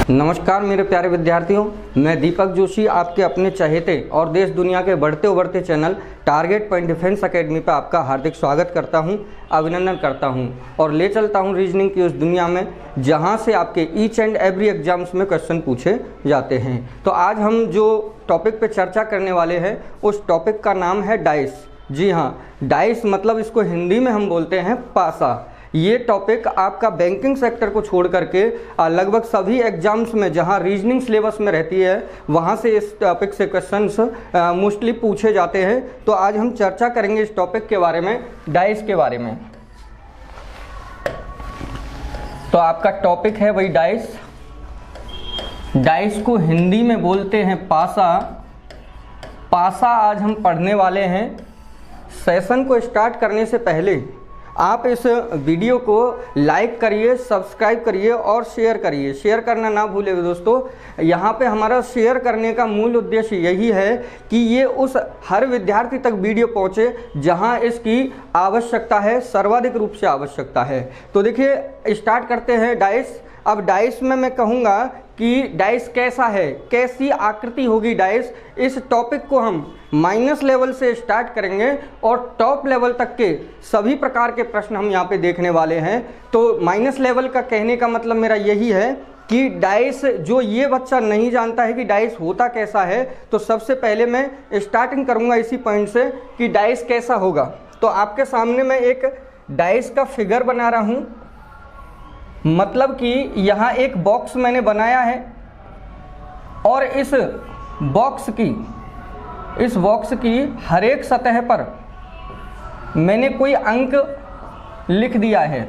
नमस्कार मेरे प्यारे विद्यार्थियों, मैं दीपक जोशी आपके अपने चहेते और देश दुनिया के बढ़ते उभरते channel target point defence academy पर आपका हार्दिक स्वागत करता हूं, अभिनंदन करता हूं और ले चलता हूं रीजनिंग की उस दुनिया में जहां से आपके ईच एंड एवरी एग्जाम्स में क्वेश्चन पूछे जाते हैं। तो आज हम जो टॉपिक पे चर्चा करने वाले हैं उस टॉपिक का नाम है डाइस। जी हाँ, डाइस मतलब इसको हिंदी में हम बोलते हैं पासा। ये टॉपिक आपका बैंकिंग सेक्टर को छोड़ करके लगभग सभी एग्जाम्स में जहां रीजनिंग सिलेबस में रहती है वहां से इस टॉपिक से क्वेश्चंस मोस्टली पूछे जाते हैं। तो आज हम चर्चा करेंगे इस टॉपिक के बारे में, डाइस के बारे में। तो आपका टॉपिक है वही डाइस। डाइस को हिंदी में बोलते हैं पासा। पासा आज हम पढ़ने वाले हैं। सेशन को स्टार्ट करने से पहले आप इस वीडियो को लाइक करिए, सब्सक्राइब करिए और शेयर करिए। शेयर करना ना भूलिए दोस्तों। यहाँ पे हमारा शेयर करने का मूल उद्देश्य यही है कि ये उस हर विद्यार्थी तक वीडियो पहुँचे जहाँ इसकी आवश्यकता है, सर्वाधिक रूप से आवश्यकता है। तो देखिए स्टार्ट करते हैं डाइस। अब डाइस में मैं कहूँगा कि डाइस कैसा है, कैसी आकृति होगी डाइस। इस टॉपिक को हम माइनस लेवल से स्टार्ट करेंगे और टॉप लेवल तक के सभी प्रकार के प्रश्न हम यहाँ पे देखने वाले हैं। तो माइनस लेवल का कहने का मतलब मेरा यही है कि डाइस, जो ये बच्चा नहीं जानता है कि डाइस होता कैसा है, तो सबसे पहले मैं स्टार्टिंग करूँगा इसी पॉइंट से कि डाइस कैसा होगा। तो आपके सामने मैं एक डाइस का फिगर बना रहा हूँ। मतलब कि यहाँ एक बॉक्स मैंने बनाया है और इस बॉक्स की हर एक सतह पर मैंने कोई अंक लिख दिया है।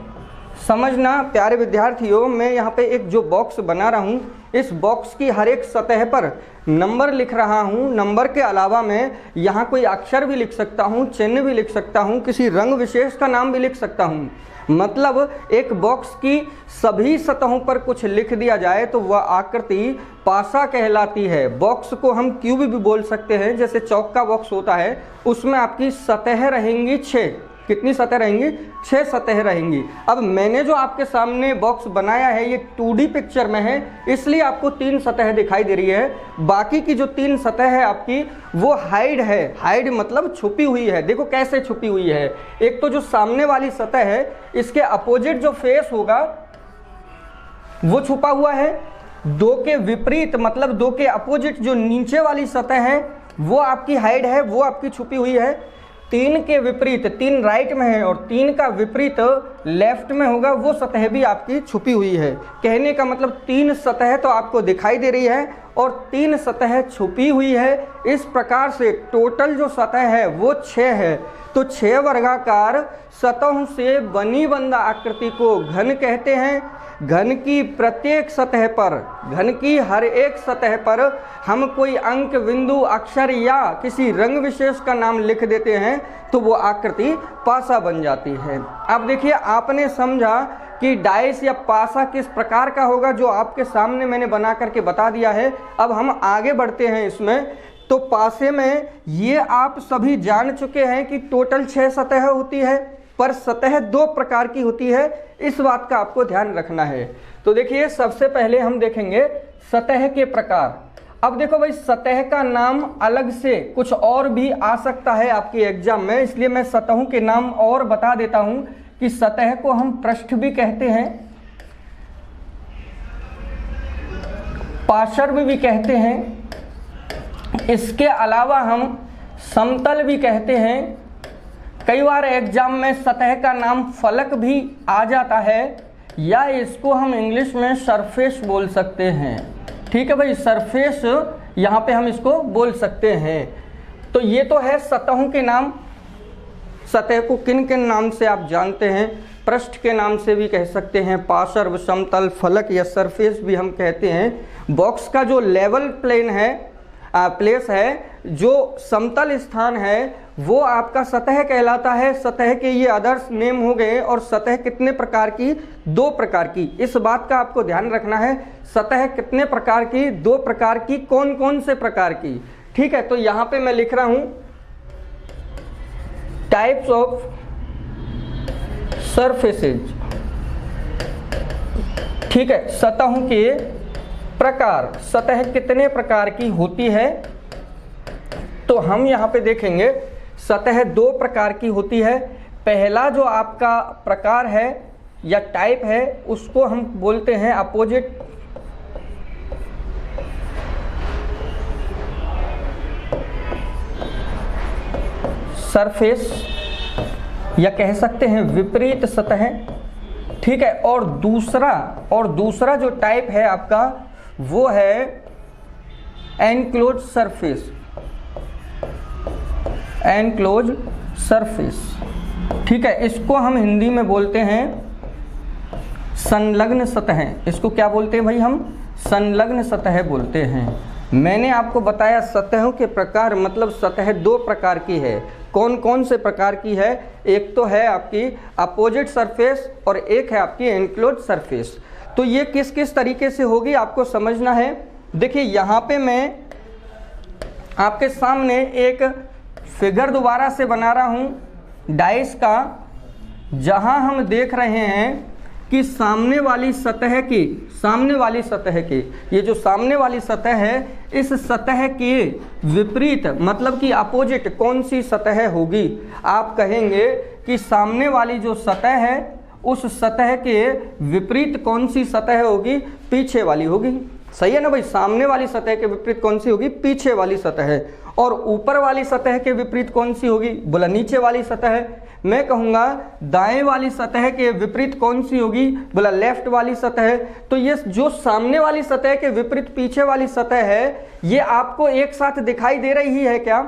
समझना प्यारे विद्यार्थियों, मैं यहाँ पे एक जो बॉक्स बना रहा हूँ इस बॉक्स की हर एक सतह पर नंबर लिख रहा हूँ। नंबर के अलावा मैं यहाँ कोई अक्षर भी लिख सकता हूँ, चिन्ह भी लिख सकता हूँ, किसी रंग विशेष का नाम भी लिख सकता हूँ। मतलब एक बॉक्स की सभी सतहों पर कुछ लिख दिया जाए तो वह आकृति पासा कहलाती है। बॉक्स को हम क्यूब भी बोल सकते हैं। जैसे चौक का बॉक्स होता है उसमें आपकी सतह रहेंगी 6। कितनी सतह रहेंगी? 6 सतह रहेंगी। अब मैंने जो आपके सामने बॉक्स बनाया है ये 2D पिक्चर में है, इसलिए आपको 3 सतह दिखाई दे रही है। बाकी की जो 3 सतह है आपकी वो हाइड है। हाइड मतलब छुपी हुई है। देखो कैसे छुपी हुई है। एक तो जो सामने वाली सतह है इसके अपोजिट जो फेस होगा वो छुपा हुआ है। 2 के विपरीत मतलब 2 के अपोजिट जो नीचे वाली सतह है वो आपकी हाइड है, वो आपकी छुपी हुई है। 3 के विपरीत, 3 राइट में है और 3 का विपरीत लेफ्ट में होगा, वो सतह भी आपकी छुपी हुई है। कहने का मतलब 3 सतह तो आपको दिखाई दे रही है और 3 सतह छुपी हुई है। इस प्रकार से टोटल जो सतह है वो 6 है। तो 6 वर्गाकार सतहों से बनी बंदा आकृति को घन कहते हैं। घन की प्रत्येक सतह पर, घन की हर एक सतह पर हम कोई अंक, बिंदु, अक्षर या किसी रंग विशेष का नाम लिख देते हैं तो वो आकृति पासा बन जाती है। अब देखिए आपने समझा कि डाइस या पासा किस प्रकार का होगा, जो आपके सामने मैंने बना करके बता दिया है। अब हम आगे बढ़ते हैं इसमें। तो पासे में ये आप सभी जान चुके हैं कि टोटल 6 सतह होती है, पर सतह 2 प्रकार की होती है। इस बात का आपको ध्यान रखना है। तो देखिए सबसे पहले हम देखेंगे सतह के प्रकार। अब देखो भाई, सतह का नाम अलग से कुछ और भी आ सकता है आपके एग्जाम में, इसलिए मैं सतहों के नाम और बता देता हूं कि सतह को हम पृष्ठ भी कहते हैं, पार्श्व भी कहते हैं, इसके अलावा हम समतल भी कहते हैं। कई बार एग्जाम में सतह का नाम फलक भी आ जाता है या इसको हम इंग्लिश में सरफेस बोल सकते हैं। ठीक है भाई, सरफेस यहाँ पे हम इसको बोल सकते हैं। तो ये तो है सतहों के नाम। सतह को किन किन नाम से आप जानते हैं? पृष्ठ के नाम से भी कह सकते हैं, पार्श्व, समतल, फलक या सरफेस भी हम कहते हैं। बॉक्स का जो लेवल प्लेन है, प्लेस है, जो समतल स्थान है वो आपका सतह कहलाता है। सतह के ये आदर्श नेम हो गए। और सतह कितने प्रकार की? 2 प्रकार की। इस बात का आपको ध्यान रखना है। सतह कितने प्रकार की? 2 प्रकार की। कौन कौन से प्रकार की? ठीक है, तो यहां पे मैं लिख रहा हूं टाइप्स ऑफ सरफेसेज। ठीक है, सतहों के प्रकार, सतह कितने प्रकार की होती है? तो हम यहाँ पे देखेंगे सतह दो प्रकार की होती है। पहला जो आपका प्रकार है या टाइप है उसको हम बोलते हैं अपोजिट सरफेस या कह सकते हैं विपरीत सतह, ठीक है। और दूसरा जो टाइप है आपका वो है एनक्लोज सरफेस, एनक्लोज सरफेस, ठीक है। इसको हम हिंदी में बोलते हैं संलग्न सतह। इसको क्या बोलते हैं भाई? हम संलग्न सतह बोलते हैं। मैंने आपको बताया सतहों के प्रकार, मतलब सतह दो प्रकार की है। कौन कौन से प्रकार की है? एक तो है आपकी अपोजिट सरफेस और एक है आपकी एनक्लोज सरफेस। तो ये किस किस तरीके से होगी आपको समझना है। देखिए यहाँ पे मैं आपके सामने एक फिगर दोबारा से बना रहा हूँ डाइस का, जहाँ हम देख रहे हैं कि सामने वाली सतह की ये जो सामने वाली सतह है, इस सतह के विपरीत मतलब कि अपोजिट कौन सी सतह होगी? आप कहेंगे कि सामने वाली जो सतह है उस सतह के विपरीत कौन सी सतह होगी? पीछे वाली होगी। सही है ना भाई? सामने वाली सतह के विपरीत कौन सी होगी? पीछे वाली सतह। और ऊपर वाली सतह के विपरीत कौन सी होगी? बोला नीचे वाली सतह। मैं कहूँगा दाएं वाली सतह के विपरीत कौन सी होगी? बोला लेफ्ट वाली सतह। तो ये जो सामने वाली सतह के विपरीत पीछे वाली सतह है, ये आपको एक साथ दिखाई दे रही है क्या?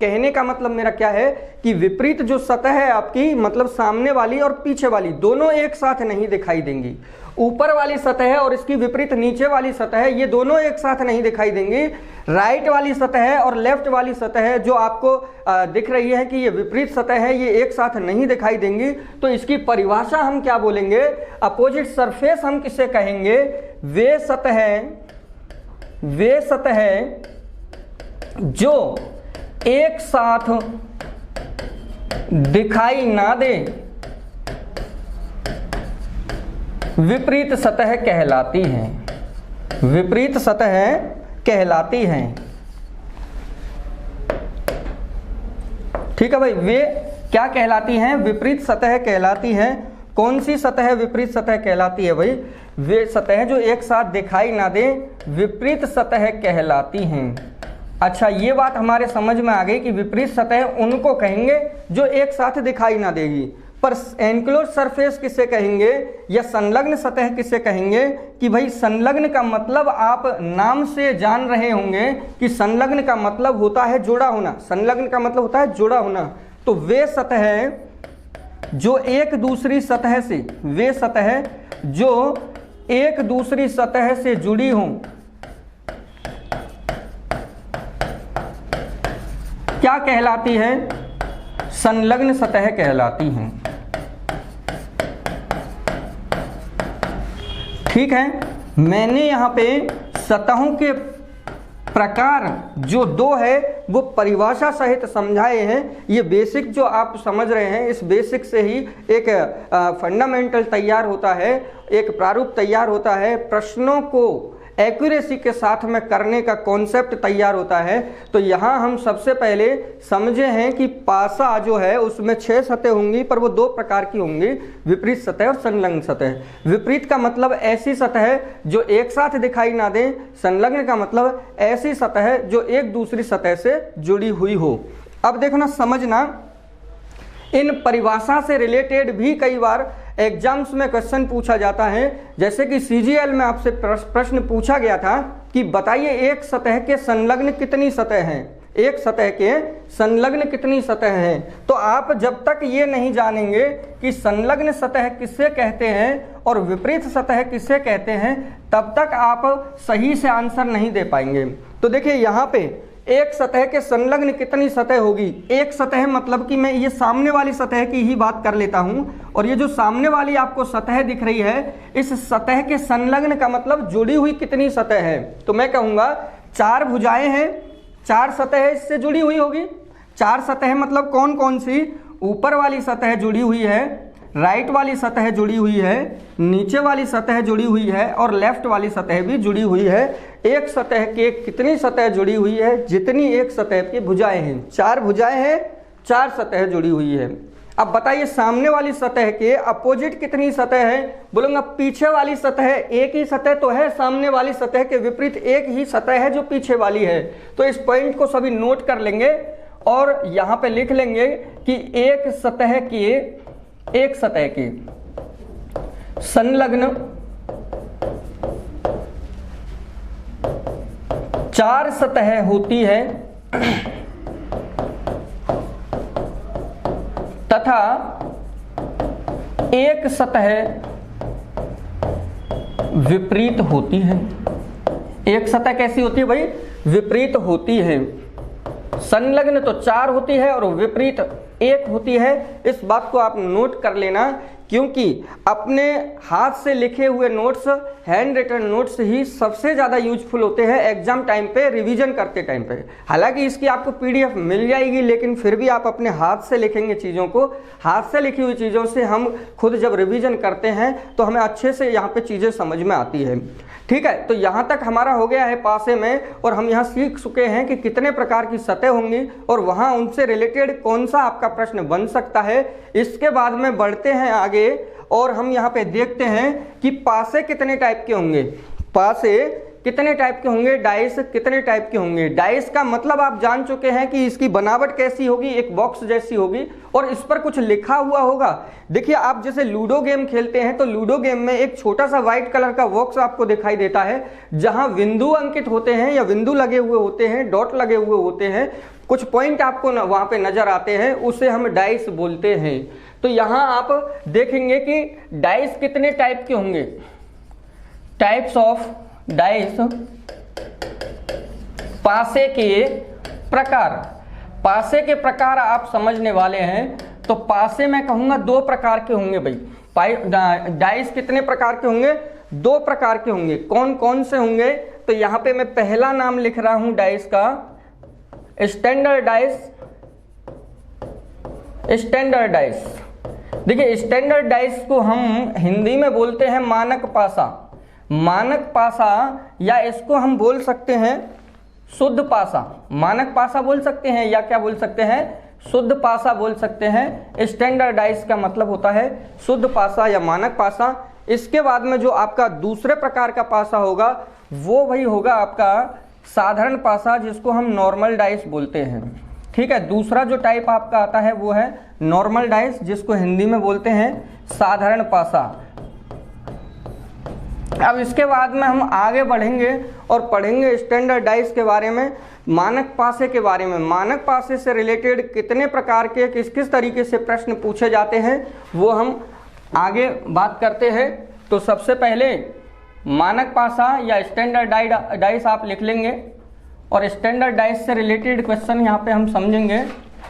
कहने का मतलब मेरा क्या है कि विपरीत जो सतह है आपकी, मतलब सामने वाली और पीछे वाली दोनों एक साथ नहीं दिखाई देंगी। ऊपर वाली सतह और इसकी विपरीत नीचे वाली सतह, ये दोनों एक साथ नहीं दिखाई देंगी। राइट वाली सतह और लेफ्ट वाली सतह जो आपको दिख रही है कि ये विपरीत सतह है, ये एक साथ नहीं दिखाई देंगी। तो इसकी परिभाषा हम क्या बोलेंगे? अपोजिट सरफेस हम किसे कहेंगे? वे सतह जो एक साथ दिखाई ना दे विपरीत सतह कहलाती हैं। विपरीत सतह कहलाती हैं, ठीक है भाई। वे क्या कहलाती हैं? विपरीत सतह कहलाती हैं। कौन सी सतह विपरीत सतह कहलाती है भाई? वे सतह जो एक साथ दिखाई ना दे विपरीत सतह कहलाती हैं। अच्छा, ये बात हमारे समझ में आ गई कि विपरीत सतह उनको कहेंगे जो एक साथ दिखाई ना देगी। पर एनक्लोज सरफेस किसे कहेंगे या संलग्न सतह किसे कहेंगे? कि भाई संलग्न का मतलब आप नाम से जान रहे होंगे कि संलग्न का मतलब होता है जुड़ा होना। संलग्न का मतलब होता है जुड़ा होना। तो वे सतह जो एक दूसरी सतह से, वे सतह जो एक दूसरी सतह से जुड़ी हों, क्या कहलाती है? संलग्न सतह कहलाती हैं। ठीक है, मैंने यहाँ पे सतहों के प्रकार जो दो है वो परिभाषा सहित समझाए हैं। ये बेसिक जो आप समझ रहे हैं, इस बेसिक से ही एक फंडामेंटल तैयार होता है, एक प्रारूप तैयार होता है, प्रश्नों को एक्यूरेसी के साथ में करने का कॉन्सेप्ट तैयार होता है। तो यहाँ हम सबसे पहले समझे हैं कि पासा जो है उसमें 6 सतह होंगी, पर वो 2 प्रकार की होंगी, विपरीत सतह और संलग्न सतह। विपरीत का मतलब ऐसी सतह जो एक साथ दिखाई ना दे, संलग्न का मतलब ऐसी सतह जो एक दूसरी सतह से जुड़ी हुई हो। अब देखो ना, समझना, इन परिभाषा से रिलेटेड भी कई बार एग्जाम्स में क्वेश्चन पूछा जाता है। जैसे कि सीजीएल में आपसे प्रश्न पूछा गया था कि बताइए एक सतह के संलग्न कितनी सतह हैं, एक सतह के संलग्न कितनी सतह हैं। तो आप जब तक ये नहीं जानेंगे कि संलग्न सतह किससे कहते हैं और विपरीत सतह किससे कहते हैं, तब तक आप सही से आंसर नहीं दे पाएंगे। तो देखिए यहाँ पे एक सतह के संलग्न कितनी सतह होगी। एक सतह मतलब कि मैं ये सामने वाली सतह की ही बात कर लेता हूं, और ये जो सामने वाली आपको सतह दिख रही है, इस सतह के संलग्न का मतलब जुड़ी हुई कितनी सतह है। तो मैं कहूँगा 4 भुजाएं हैं, 4 सतह इससे जुड़ी हुई होगी। 4 सतह मतलब कौन कौन सी? ऊपर वाली सतह जुड़ी हुई है, राइट वाली सतह जुड़ी हुई है, नीचे वाली सतह जुड़ी हुई है और लेफ्ट वाली सतह भी जुड़ी हुई है। एक सतह के कितनी सतह जुड़ी हुई है? जितनी एक सतह की भुजाएं हैं। 4 भुजाएं हैं, 4 सतह जुड़ी हुई है। अब बताइए सामने वाली सतह के अपोजिट कितनी सतह है? बोलूंगा पीछे वाली सतह एक ही सतह तो है, सामने वाली सतह के विपरीत एक ही सतह है जो पीछे वाली है। तो इस पॉइंट को सभी नोट कर लेंगे और यहां पे लिख लेंगे कि एक सतह के संलग्न 4 सतह होती है तथा एक सतह विपरीत होती है। एक सतह कैसी होती है भाई? विपरीत होती है। संलग्न तो 4 होती है और विपरीत 1 होती है। इस बात को आप नोट कर लेना, क्योंकि अपने हाथ से लिखे हुए नोट्स, हैंड रिटन नोट्स ही सबसे ज़्यादा यूजफुल होते हैं एग्जाम टाइम पे, रिवीजन करते टाइम पे। हालांकि इसकी आपको पीडीएफ मिल जाएगी, लेकिन फिर भी आप अपने हाथ से लिखेंगे चीज़ों को। हाथ से लिखी हुई चीज़ों से हम खुद जब रिवीजन करते हैं तो हमें अच्छे से यहाँ पे चीज़ें समझ में आती है। ठीक है, तो यहाँ तक हमारा हो गया है पासे में, और हम यहाँ सीख चुके हैं कि कितने प्रकार की सतह होंगी और वहाँ उनसे रिलेटेड कौन सा आपका प्रश्न बन सकता है। इसके बाद में बढ़ते हैं आगे और हम यहाँ पे देखते हैं कि पासे कितने टाइप के होंगे। पासे कितने टाइप के होंगे, डाइस कितने टाइप के होंगे। डाइस का मतलब आप जान चुके हैं कि इसकी बनावट कैसी होगी, एक बॉक्स जैसी होगी और इस पर कुछ लिखा हुआ होगा। देखिए आप जैसे लूडो गेम खेलते हैं तो लूडो गेम में एक छोटा सा व्हाइट कलर का बॉक्स आपको दिखाई देता है जहां बिंदु अंकित होते हैं या बिंदु लगे हुए होते हैं, डॉट लगे हुए होते हैं, कुछ पॉइंट आपको वहां पे नजर आते हैं, उसे हम डाइस बोलते हैं। तो यहां आप देखेंगे कि डाइस कितने टाइप के होंगे। टाइप्स ऑफ डाइस, पासे के प्रकार। पासे के प्रकार आप समझने वाले हैं तो पासे मैं कहूंगा 2 प्रकार के होंगे भाई। डाइस कितने प्रकार के होंगे? 2 प्रकार के होंगे। कौन कौन से होंगे? तो यहां पे मैं पहला नाम लिख रहा हूं डाइस का, स्टैंडर्ड डाइस। स्टैंडर्ड डाइस, देखिए स्टैंडर्ड डाइस को हम हिंदी में बोलते हैं मानक पासा। मानक पासा या इसको हम बोल सकते हैं शुद्ध पासा। मानक पासा बोल सकते हैं या क्या बोल सकते हैं? शुद्ध पासा बोल सकते हैं। स्टैंडर्ड डाइस का मतलब होता है शुद्ध पासा या मानक पासा। इसके बाद में जो आपका दूसरे प्रकार का पासा होगा वो वही होगा आपका साधारण पासा, जिसको हम नॉर्मल डाइस बोलते हैं। ठीक है, दूसरा जो टाइप आपका आता है वो है नॉर्मल डाइस, जिसको हिंदी में बोलते हैं साधारण पासा। अब इसके बाद में हम आगे बढ़ेंगे और पढ़ेंगे स्टैंडर्ड डाइस के बारे में, मानक पासे के बारे में। मानक पासे से रिलेटेड कितने प्रकार के किस किस तरीके से प्रश्न पूछे जाते हैं वो हम आगे बात करते हैं। तो सबसे पहले मानक पासा या स्टैंडर्ड डाइस आप लिख लेंगे और स्टैंडर्ड डाइस से रिलेटेड क्वेश्चन यहाँ पे हम समझेंगे।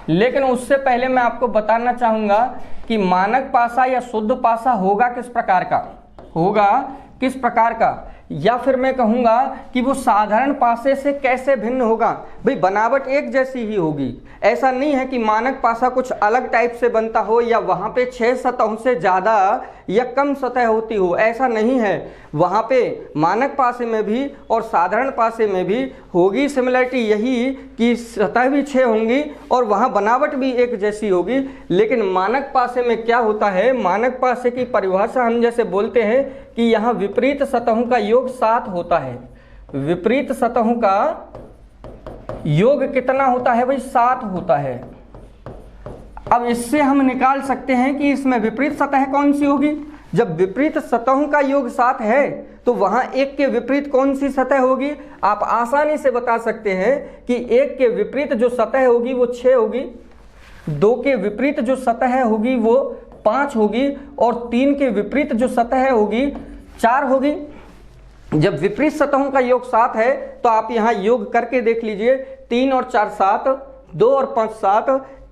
लेकिन उससे पहले मैं आपको बताना चाहूँगा कि मानक पासा या शुद्ध पासा होगा किस प्रकार का, होगा किस प्रकार का, या फिर मैं कहूँगा कि वो साधारण पासे से कैसे भिन्न होगा। भाई बनावट एक जैसी ही होगी, ऐसा नहीं है कि मानक पासा कुछ अलग टाइप से बनता हो या वहाँ पे 6 सतहों से ज़्यादा या कम सतह होती हो, ऐसा नहीं है। वहाँ पे मानक पासे में भी और साधारण पासे में भी होगी सिमिलरिटी यही कि सतह भी 6 होंगी और वहाँ बनावट भी एक जैसी होगी। लेकिन मानक पासे में क्या होता है, मानक पासे की परिभाषा हम जैसे बोलते हैं कि यहाँ विपरीत सतहों का योग 7 होता है। विपरीत सतहों का योग कितना होता है भाई? 7 होता है। अब इससे हम निकाल सकते हैं कि इसमें विपरीत सतह कौन सी होगी। जब विपरीत सतहों का योग 7 है तो वहां 1 के विपरीत कौन सी सतह होगी? आप आसानी से बता सकते हैं कि 1 के विपरीत जो सतह होगी वो 6 होगी, 2 के विपरीत जो सतह होगी वो 5 होगी और 3 के विपरीत जो सतह होगी 4 होगी। जब विपरीत सतहों का योग 7 है तो आप यहाँ योग करके देख लीजिए, 3 और 4 7, 2 और 5 7,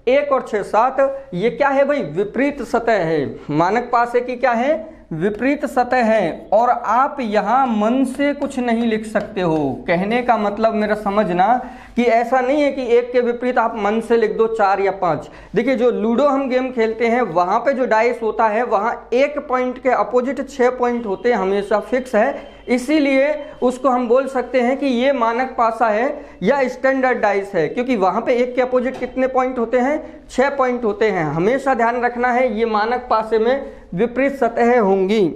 1 और 6 7। ये क्या है भाई? विपरीत सतह है। मानक पासे की क्या है? विपरीत सतह है। और आप यहाँ मन से कुछ नहीं लिख सकते हो। कहने का मतलब मेरा समझना कि ऐसा नहीं है कि एक के विपरीत आप मन से लिख दो 4 या 5। देखिए जो लूडो हम गेम खेलते हैं वहां पे जो डाइस होता है वहां एक पॉइंट के अपोजिट 6 पॉइंट होते हैं, हमेशा फिक्स है, इसीलिए उसको हम बोल सकते हैं कि ये मानक पासा है या स्टैंडर्ड डाइस है, क्योंकि वहां पे एक के अपोजिट कितने पॉइंट होते हैं, 6 पॉइंट होते हैं। हमेशा ध्यान रखना है ये मानक पासे में विपरीत सतह होंगी।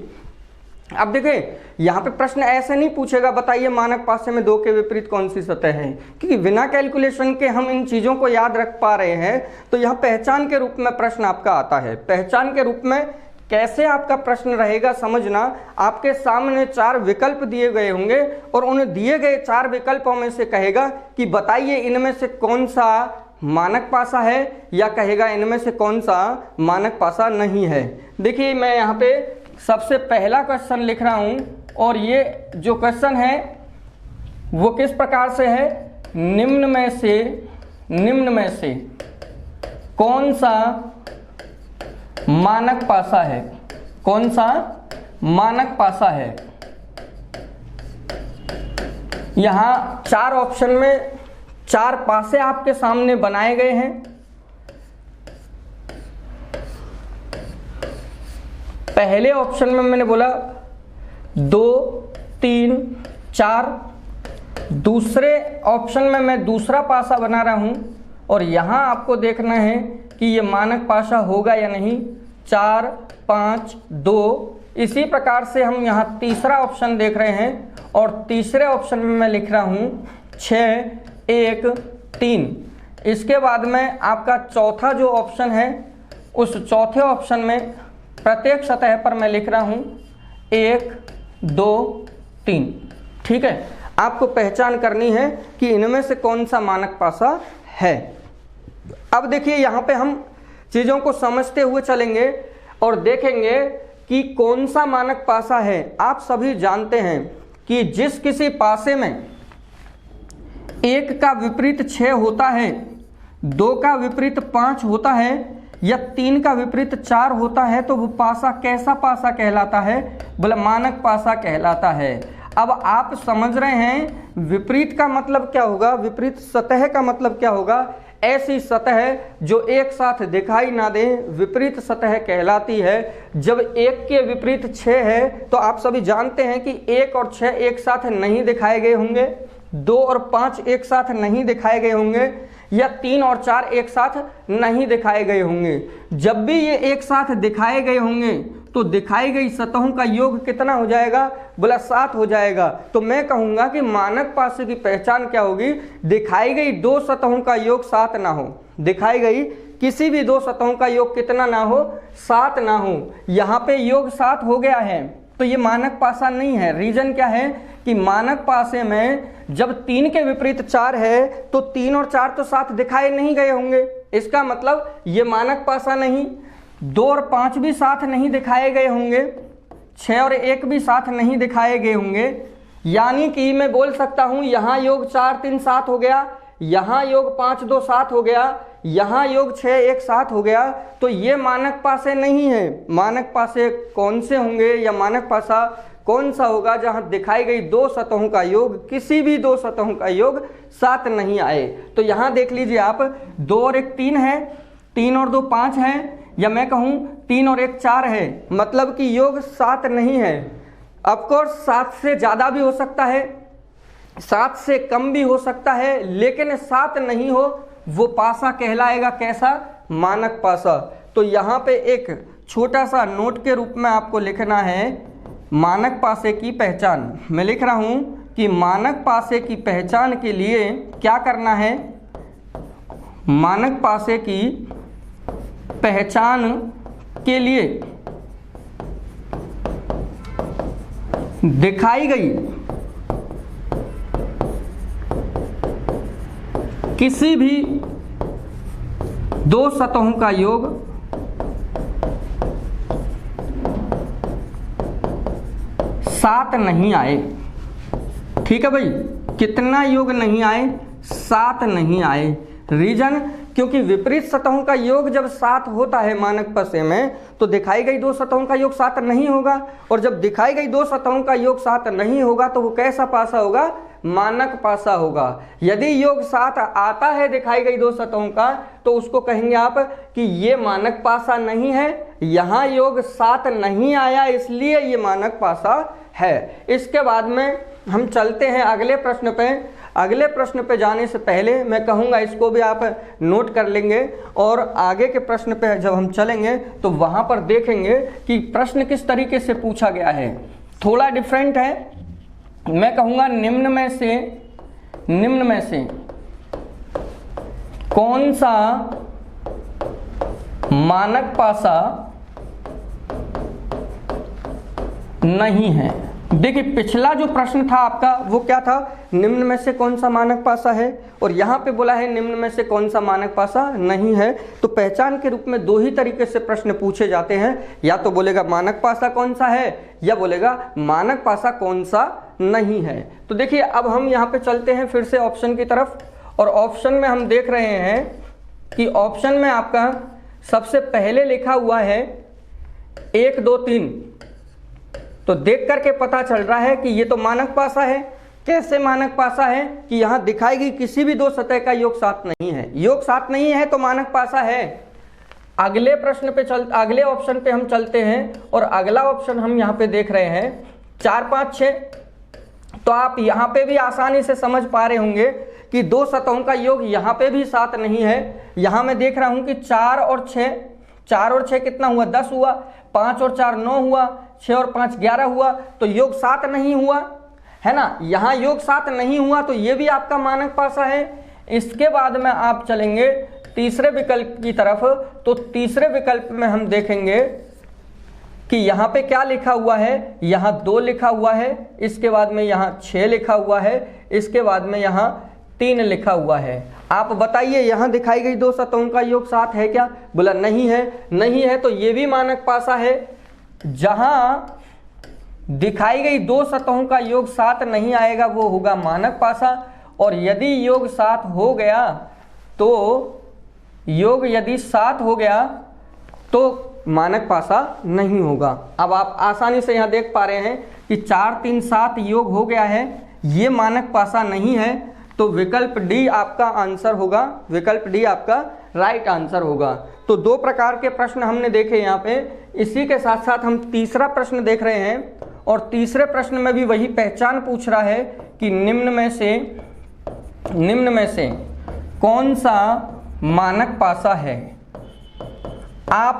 अब देखिए यहाँ पे प्रश्न ऐसे नहीं पूछेगा बताइए मानक पासे में 2 के विपरीत कौन सी सतह है, क्योंकि बिना कैलकुलेशन के हम इन चीजों को याद रख पा रहे हैं। तो यहाँ पहचान के रूप में प्रश्न आपका आता है। पहचान के रूप में कैसे आपका प्रश्न रहेगा समझना, आपके सामने 4 विकल्प दिए गए होंगे और उन्हें दिए गए 4 विकल्पों में से कहेगा कि बताइए इनमें से कौन सा मानक पासा है, या कहेगा इनमें से कौन सा मानक पासा नहीं है। देखिए मैं यहाँ पे सबसे पहला क्वेश्चन लिख रहा हूं और ये जो क्वेश्चन है वो किस प्रकार से है, निम्न में से कौन सा मानक पासा है, कौन सा मानक पासा है। यहां 4 ऑप्शन में 4 पासे आपके सामने बनाए गए हैं। पहले ऑप्शन में मैंने बोला 2, 3, 4। दूसरे ऑप्शन में मैं दूसरा पासा बना रहा हूं और यहां आपको देखना है कि ये मानक पासा होगा या नहीं, 4, 5, 2। इसी प्रकार से हम यहां तीसरा ऑप्शन देख रहे हैं और तीसरे ऑप्शन में मैं लिख रहा हूं 6, 1, 3। इसके बाद में आपका चौथा जो ऑप्शन है उस चौथे ऑप्शन में प्रत्येक सतह पर मैं लिख रहा हूं 1, 2, 3। ठीक है, आपको पहचान करनी है कि इनमें से कौन सा मानक पासा है। अब देखिए यहां पे हम चीजों को समझते हुए चलेंगे और देखेंगे कि कौन सा मानक पासा है। आप सभी जानते हैं कि जिस किसी पासे में 1 का विपरीत 6 होता है, 2 का विपरीत 5 होता है या 3 का विपरीत 4 होता है, तो वो पासा कैसा पासा कहलाता है, बोला मानक पासा कहलाता है। अब आप समझ रहे हैं विपरीत का मतलब क्या होगा, विपरीत सतह का मतलब क्या होगा। ऐसी सतह जो एक साथ दिखाई ना दे विपरीत सतह कहलाती है। जब 1 के विपरीत 6 है तो आप सभी जानते हैं कि 1 और 6 एक साथ नहीं दिखाए गए होंगे, 2 और 5 एक साथ नहीं दिखाए गए होंगे, या 3 और 4 एक साथ नहीं दिखाए गए होंगे। जब भी ये एक साथ दिखाए गए होंगे तो दिखाई गई सतहों का योग कितना हो जाएगा, बोला 7 हो जाएगा। तो मैं कहूंगा कि मानक पासे की पहचान क्या होगी, दिखाई गई 2 सतहों का योग 7 ना हो, दिखाई गई किसी भी 2 सतहों का योग कितना ना हो, 7 ना हो। यहाँ पे योग 7 हो गया है तो ये मानक पासा नहीं है। रीजन क्या है कि मानक पासे में जब 3 के विपरीत 4 है तो 3 और 4 तो साथ दिखाए नहीं गए होंगे, इसका मतलब ये मानक पासा नहीं। 2 और 5 भी साथ नहीं दिखाए गए होंगे, 6 और 1 भी साथ नहीं दिखाए गए होंगे। यानी कि मैं बोल सकता हूं यहाँ योग 4, 3, 7 हो गया, यहाँ योग 5, 2, 7 हो गया, यहाँ योग 6, 1, 7 हो गया। तो ये मानक पासे नहीं है। मानक पासे कौन से होंगे या मानक पासा कौन सा होगा जहां दिखाई गई 2 सतहों का योग, किसी भी 2 सतहों का योग 7 नहीं आए। तो यहां देख लीजिए आप 2 और 1 3 है, 3 और 2 5 है, या मैं कहूं 3 और 1 4 है, मतलब कि योग 7 नहीं है। ऑफकोर्स 7 से ज्यादा भी हो सकता है, 7 से कम भी हो सकता है, लेकिन 7 नहीं हो वो पासा कहलाएगा कैसा, मानक पासा। तो यहाँ पे एक छोटा सा नोट के रूप में आपको लिखना है मानक पासे की पहचान। मैं लिख रहा हूं कि मानक पासे की पहचान के लिए क्या करना है, मानक पासे की पहचान के लिए दिखाई गई किसी भी 2 सतहों का योग 7 नहीं आए। ठीक है भाई, कितना योग नहीं आए, 7 नहीं आए। रीजन क्योंकि विपरीत सतहों का योग जब 7 होता है मानक पासे में तो दिखाई गई दो सतहों का योग 7 नहीं होगा, और जब दिखाई गई दो सतहों का योग 7 नहीं होगा तो वो कैसा पासा होगा? मानक पासा होगा। यदि योग 7 आता है दिखाई गई दो सतहों का तो उसको कहेंगे आप कि ये मानक पासा नहीं है, यहाँ योग 7 नहीं आया इसलिए ये मानक पासा है। इसके बाद में हम चलते हैं अगले प्रश्न पे। अगले प्रश्न पे जाने से पहले मैं कहूँगा इसको भी आप नोट कर लेंगे, और आगे के प्रश्न पे जब हम चलेंगे तो वहाँ पर देखेंगे कि प्रश्न किस तरीके से पूछा गया है। थोड़ा डिफरेंट है। मैं कहूँगा निम्न में से कौन सा मानक पासा नहीं है। देखिए पिछला जो प्रश्न था आपका वो क्या था? निम्न में से कौन सा मानक पासा है, और यहाँ पे बोला है निम्न में से कौन सा मानक पासा नहीं है। तो पहचान के रूप में दो ही तरीके से प्रश्न पूछे जाते हैं, या तो बोलेगा मानक पासा कौन सा है या बोलेगा मानक पासा कौन सा नहीं है। तो देखिए अब हम यहाँ पे चलते हैं फिर से ऑप्शन की तरफ, और ऑप्शन में हम देख रहे हैं कि ऑप्शन में आपका सबसे पहले लिखा हुआ है 1 2 3। तो देख करके पता चल रहा है कि ये तो मानक पासा है। कैसे मानक पासा है? कि यहाँ दिखाई गई किसी भी दो सतह का योग 7 नहीं है। योग 7 नहीं है तो मानक पासा है। अगले प्रश्न पे अगले ऑप्शन पे हम चलते हैं, और अगला ऑप्शन हम यहाँ पे देख रहे हैं 4 5 6। तो आप यहाँ पे भी आसानी से समझ पा रहे होंगे कि दो सतहों का योग यहाँ पे भी 7 नहीं है। यहाँ मैं देख रहा हूँ कि 4 और 6 कितना हुआ? 10 हुआ। 5 और 4 9 हुआ। 6 और 5 11 हुआ। तो योग 7 नहीं हुआ है ना। यहाँ योग 7 नहीं हुआ तो ये भी आपका मानक पासा है। इसके बाद में आप चलेंगे तीसरे विकल्प की तरफ। तो तीसरे विकल्प में हम देखेंगे कि यहाँ पे क्या लिखा हुआ है? यहाँ 2 लिखा हुआ है, इसके बाद में यहाँ 6 लिखा हुआ है, इसके बाद में यहाँ 3 लिखा हुआ है। आप बताइए यहाँ दिखाई गई दो सतहों का योग 7 है क्या? बोला नहीं है। नहीं है तो ये भी मानक पासा है। जहां दिखाई गई दो सतहों का योग 7 नहीं आएगा वो होगा मानक पासा, और यदि योग 7 हो गया तो यदि 7 हो गया तो मानक पासा नहीं होगा। अब आप आसानी से यहाँ देख पा रहे हैं कि 4 3 7 योग हो गया है, ये मानक पासा नहीं है। तो विकल्प डी आपका आंसर होगा। विकल्प डी आपका राइट आंसर होगा। तो 2 प्रकार के प्रश्न हमने देखे यहाँ पे। इसी के साथ साथ हम तीसरा प्रश्न देख रहे हैं, और तीसरे प्रश्न में भी वही पहचान पूछ रहा है कि निम्न में से कौन सा मानक पासा है। आप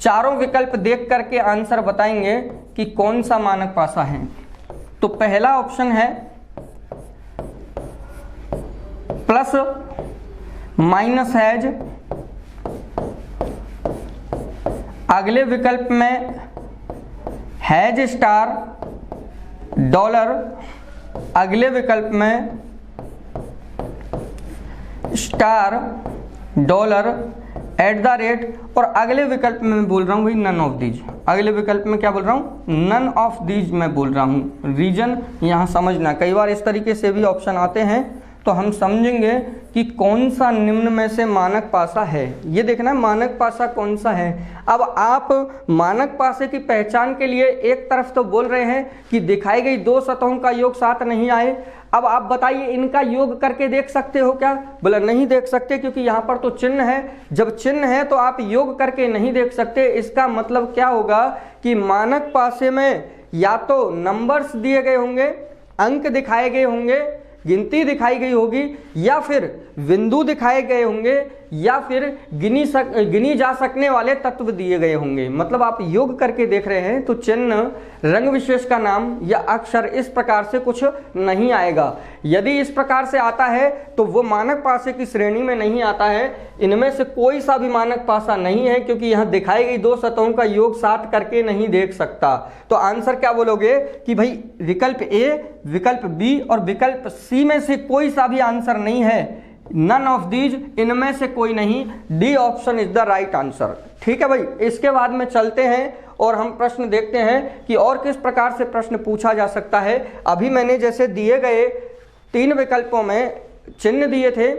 चारों विकल्प देख करके आंसर बताएंगे कि कौन सा मानक पासा है। तो पहला ऑप्शन है प्लस माइनस हैज। अगले विकल्प में हैज स्टार डॉलर। अगले विकल्प में star dollar at the rate, और अगले विकल्प में मैं बोल रहा हूँ भाई नन ऑफ दीज। अगले विकल्प में क्या बोल रहा हूँ? नन ऑफ दीज मैं बोल रहा हूँ। रीजन यहाँ समझना, कई बार इस तरीके से भी ऑप्शन आते हैं तो हम समझेंगे कि कौन सा निम्न में से मानक पासा है। ये देखना मानक पासा कौन सा है। अब आप मानक पासे की पहचान के लिए एक तरफ तो बोल रहे हैं कि दिखाई गई दो सतहों का योग 7 नहीं आए। अब आप बताइए इनका योग करके देख सकते हो क्या? बोला नहीं देख सकते, क्योंकि यहाँ पर तो चिन्ह है। जब चिन्ह है तो आप योग करके नहीं देख सकते। इसका मतलब क्या होगा कि मानक पासे में या तो नंबर्स दिए गए होंगे, अंक दिखाए गए होंगे, गिनती दिखाई गई होगी, या फिर बिंदु दिखाए गए होंगे, या फिर गिनी जा सकने वाले तत्व दिए गए होंगे। मतलब आप योग करके देख रहे हैं तो चिन्ह, रंग विशेष का नाम या अक्षर इस प्रकार से कुछ नहीं आएगा। यदि इस प्रकार से आता है तो वो मानक पासे की श्रेणी में नहीं आता है। इनमें से कोई सा भी मानक पासा नहीं है, क्योंकि यहाँ दिखाई गई दो सतहों का योग 7 करके नहीं देख सकता। तो आंसर क्या बोलोगे कि भाई विकल्प ए, विकल्प बी और विकल्प सी में से कोई सा भी आंसर नहीं है। नन ऑफ दीज, इनमें से कोई नहीं। D option is the right answer. ठीक है भाई। इसके बाद में चलते हैं और हम प्रश्न देखते हैं कि और किस प्रकार से प्रश्न पूछा जा सकता है। अभी मैंने जैसे दिए गए 3 विकल्पों में चिन्ह दिए थे,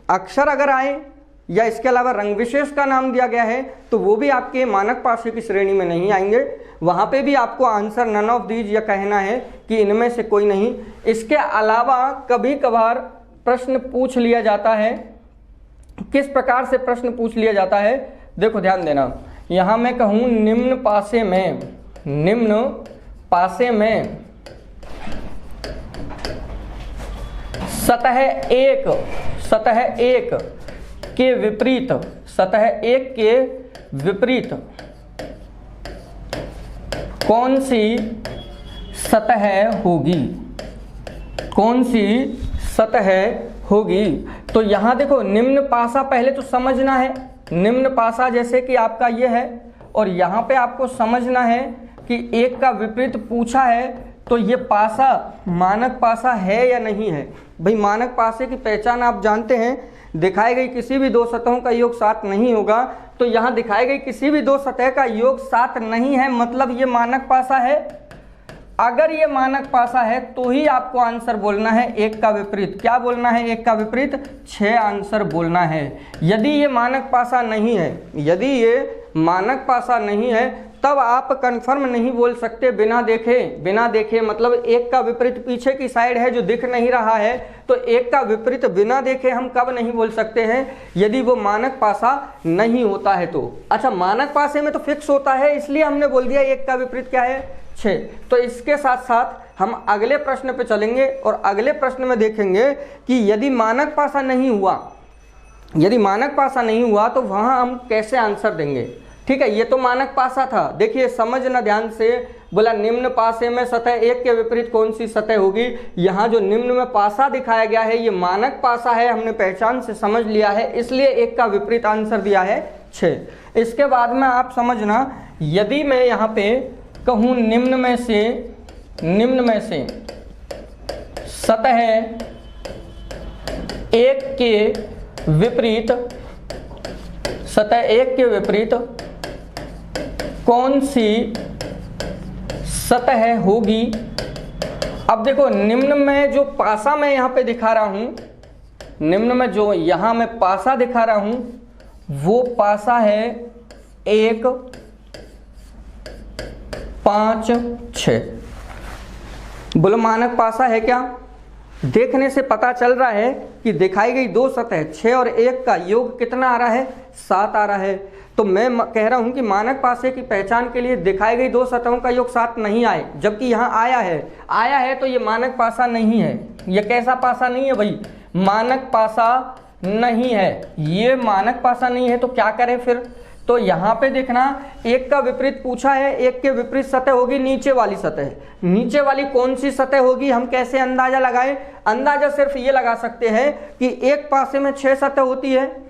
अक्षर अगर आए या इसके अलावा रंग विशेष का नाम दिया गया है तो वो भी आपके मानक पासे की श्रेणी में नहीं आएंगे। वहाँ पे भी आपको आंसर नन ऑफ दीज या कहना है कि इनमें से कोई नहीं। इसके अलावा कभी कभार प्रश्न पूछ लिया जाता है। किस प्रकार से प्रश्न पूछ लिया जाता है, देखो ध्यान देना। यहाँ मैं कहूँ निम्न पासे में सतह एक के विपरीत कौन सी सतह होगी। तो यहाँ देखो निम्न पासा पहले तो समझना है। निम्न पासा जैसे कि आपका ये है और यहाँ पे आपको समझना है कि एक का विपरीत पूछा है तो ये पासा मानक पासा है या नहीं है। भाई मानक पासे की पहचान आप जानते हैं, दिखाई गई किसी भी दो सतहों का योग 7 नहीं होगा। तो यहाँ दिखाई गई किसी भी दो सतह का योग 7 नहीं है, मतलब ये मानक पासा है। अगर ये मानक पासा है तो ही आपको आंसर बोलना है एक का विपरीत। क्या बोलना है? एक का विपरीत 6 आंसर बोलना है। यदि ये मानक पासा नहीं है, तब आप कंफर्म नहीं बोल सकते बिना देखे मतलब एक का विपरीत पीछे की साइड है जो दिख नहीं रहा है, तो एक का विपरीत बिना देखे हम कब नहीं बोल सकते हैं? यदि वो मानक पासा नहीं होता है तो। अच्छा, मानक पासे में तो फिक्स होता है, इसलिए हमने बोल दिया एक का विपरीत क्या है? 6। तो इसके साथ साथ हम अगले प्रश्न पे चलेंगे और अगले प्रश्न में देखेंगे कि यदि मानक पासा नहीं हुआ तो वहां हम कैसे आंसर देंगे। ठीक है, ये तो मानक पासा था। देखिए समझना ध्यान से, बोला निम्न पासे में सतह एक के विपरीत कौन सी सतह होगी। यहाँ जो निम्न में पासा दिखाया गया है ये मानक पासा है, हमने पहचान से समझ लिया है, इसलिए एक का विपरीत आंसर दिया है 6। इसके बाद में आप समझना, यदि मैं यहाँ पे कहूँ निम्न में से सतह एक के विपरीत कौन सी सतह होगी। अब देखो निम्न में जो पासा मैं यहाँ पे दिखा रहा हूँ, निम्न में जो यहाँ मैं पासा दिखा रहा हूँ वो पासा है 1, 5, 6। बोलो मानक पासा है क्या? देखने से पता चल रहा है कि दिखाई गई दो सतह 6 और 1 का योग कितना आ रहा है? 7 आ रहा है। तो मैं कह रहा हूं कि मानक पासे की पहचान के लिए दिखाई गई दो सतहों का योग 7 नहीं आए, जबकि यहाँ आया है तो ये मानक पासा नहीं है। ये कैसा पासा नहीं है भाई? मानक पासा नहीं है। ये मानक पासा नहीं है तो क्या करें फिर? तो यहाँ पे देखना, एक का विपरीत पूछा है, एक के विपरीत सतह होगी नीचे वाली सतह। नीचे वाली कौन सी सतह होगी? हम कैसे अंदाजा लगाएं? अंदाजा सिर्फ ये लगा सकते हैं कि एक पासे में 6 सतह होती है,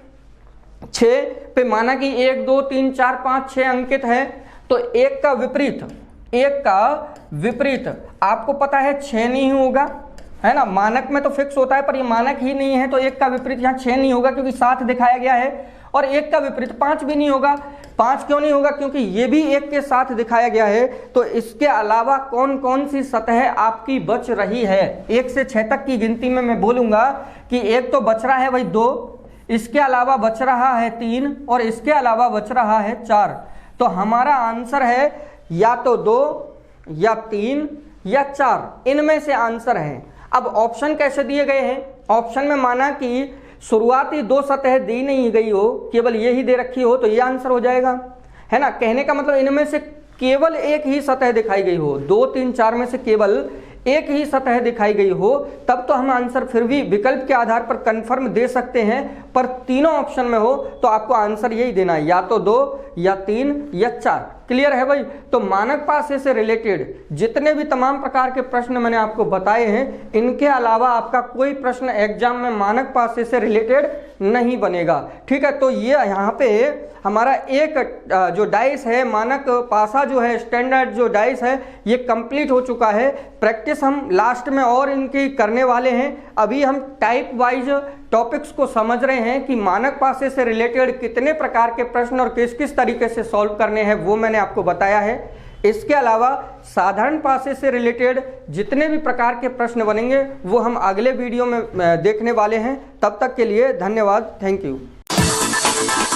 6 पे माना कि 1, 2, 3, 4, 5, 6 अंकित है, तो एक का विपरीत आपको पता है 6 नहीं होगा, है ना। मानक में तो फिक्स होता है, पर ये मानक ही नहीं है तो एक का विपरीत यहाँ 6 नहीं होगा क्योंकि 7 दिखाया गया है। और एक का विपरीत 5 भी नहीं होगा। 5 क्यों नहीं होगा? क्योंकि ये भी एक के साथ दिखाया गया है। तो इसके अलावा कौन कौन सी सतह आपकी बच रही है? 1 से 6 तक की गिनती में मैं बोलूंगा कि एक तो बच रहा है भाई 2, इसके अलावा बच रहा है 3 और इसके अलावा बच रहा है 4। तो हमारा आंसर है या तो 2 या 3 या 4, इनमें से आंसर है। अब ऑप्शन कैसे दिए गए हैं? ऑप्शन में माना कि शुरुआती 2 सतह दी नहीं गई हो, केवल ये ही दे रखी हो, तो ये आंसर हो जाएगा, है ना। कहने का मतलब इनमें से केवल एक ही सतह दिखाई गई हो, 2, 3, 4 में से केवल एक ही सतह दिखाई गई हो, तब तो हम आंसर फिर भी विकल्प के आधार पर कंफर्म दे सकते हैं। पर तीनों ऑप्शन में हो तो आपको आंसर यही देना है, या तो 2 या 3 या 4। क्लियर है भाई? तो मानक पासे से रिलेटेड जितने भी तमाम प्रकार के प्रश्न मैंने आपको बताए हैं, इनके अलावा आपका कोई प्रश्न एग्जाम में मानक पासे से रिलेटेड नहीं बनेगा। ठीक है, तो ये यहाँ पे हमारा एक जो डाइस है, मानक पासा जो है, स्टैंडर्ड जो डाइस है, ये कंप्लीट हो चुका है। प्रैक्टिस हम लास्ट में और इनकी करने वाले हैं। अभी हम टाइप वाइज टॉपिक्स को समझ रहे हैं कि मानक पासे से रिलेटेड कितने प्रकार के प्रश्न और किस किस तरीके से सॉल्व करने हैं, वो मैंने आपको बताया है। इसके अलावा साधारण पासे से रिलेटेड जितने भी प्रकार के प्रश्न बनेंगे वो हम अगले वीडियो में देखने वाले हैं। तब तक के लिए धन्यवाद, थैंक यू। है।